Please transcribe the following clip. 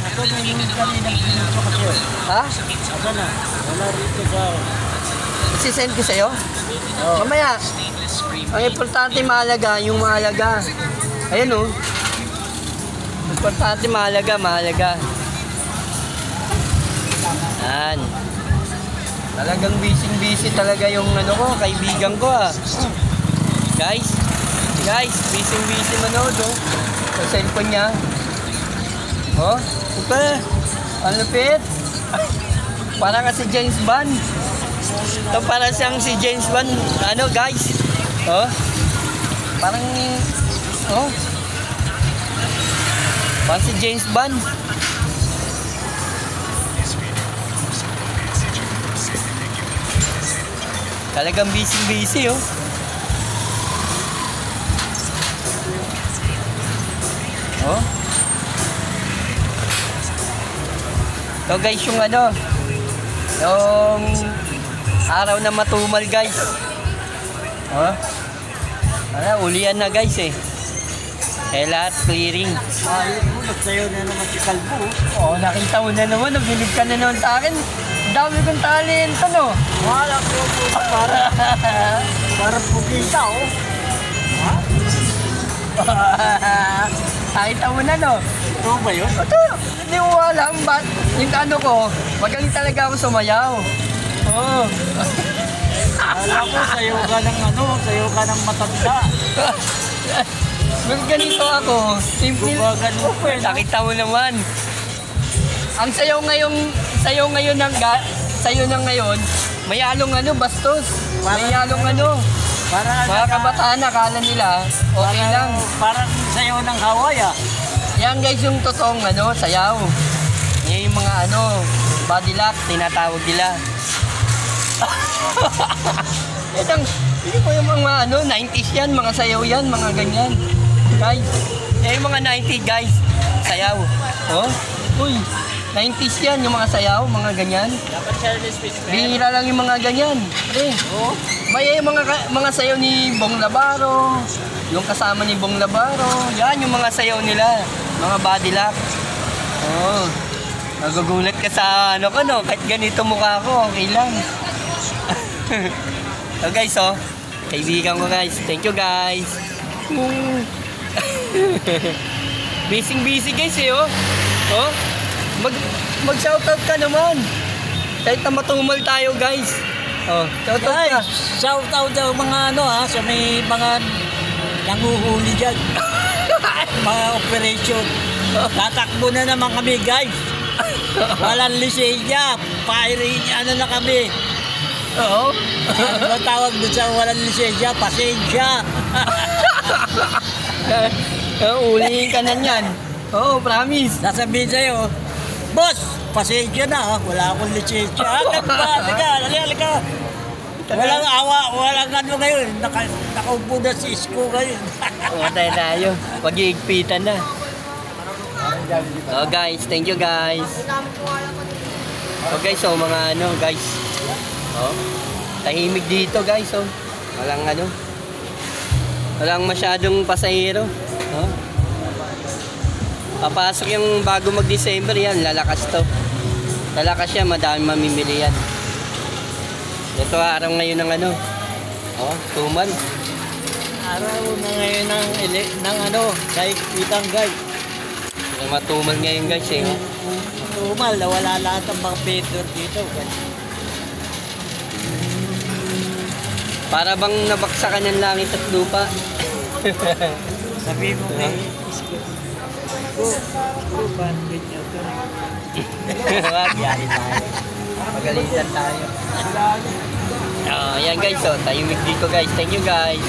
Ako na yung kaninang pinuto kasi. Ha? Ako na. Wala rito sa... Isisend ko sa'yo? Mamaya. Ang importante mahalaga, yung mahalaga. Ayan o. Importante mahalaga, mahalaga. Yan. Talagang busy talaga yung ano ko, kaibigan ko ah. Guys, busy manood oh. Sa cellphone niya. Oh, ito. Ang lupit. Parang kasi James Bond. Ito parang siyang si James Bond. Ano guys? Oh. Parang oh. Parang si James Bond. Talagang busy oh. Oh. So guys, yung ano, yung araw na matumal guys. Oh. Ulian na guys eh. Eh lahat clearing. Nagsayo na naman si Kalbo. Oh, nakita mo na naman, nabilib ka na naman sa akin. Dami kong talento no. Wala ko para pugita oh. Ha? Nakita mo na no. Ito ba yun? Ito, hindi mo alam ba't yung ano ko, magaling talaga ako sumayaw. Oh. Alam ko, sayo ka ng ano, sayo ka ng matanda. Ganito ako, simple. Nakita mo naman. Ang sayo ngayon may halong ano, bastos. May halong ano. Mga kabataan akala nila, okay lang. Parang sayo ng Hawaii ah. Yan guys yung totoong ano, sayaw. Yan yung mga ano, body lock, tinatawag nila. Hindi ko yung mga ano, 90s yan, mga sayaw yan, mga ganyan. Guys, yan yung mga 90s guys, sayaw. Oh, uy, 90s yan, yung mga sayaw, mga ganyan. Bihira lang yung mga ganyan. Oh. May yung mga sayaw ni Bong Labaro, yung kasama ni Bong Labaro, yan yung mga sayaw nila, mga body lock. Oh, nagugulat ka sa ano ko no, kahit ganito mukha ko, okay lang. So guys oh, kaibigan ko guys, thank you guys. Busy guys eh oh. Oh, mag-shoutout ka naman. Kahit na matumal tayo guys. Oh, shoutout ka. Shoutout daw mga ano ha, sa may mga nanguhuli dyan. Mga operation. Tatakbo na naman kami guys. Walang lisensya. Firing ano na kami. Oo. Ano tawag doon sa walang lisensya? Pasensya. Ulihin ka na yan. Oo, promise. Sasabihin sa'yo, boss, pasensya na ha. Wala akong lisensya. Halika. Walang awa, walang ano ngayon. Nakaupo na si Isko ngayon. Matay tayo. Pag-iigpitan na. So guys, thank you guys. So guys, oh mga ano guys. Oh, tahimik dito guys oh. Walang masyadong pasahero. Oh. Papasok yung bago mag-December yan, lalakas to. Lalakas siya, madami mamimili yan. Ito araw ngayon ng ano. Oh, tuman. Araw na ngayon ng ano, kahit kitang guys. Matumal ngayon guys eh. Oh. Matumal, nawala lahat ng mga vendor dito guys. Para bang nabaksakan ng langit at lupa. Sabi mo kay Isko, ba't ganyan ka? Wag, yari tayo. Magalitan tayo. Yan guys, oh, tahimik dito guys. Thank you guys.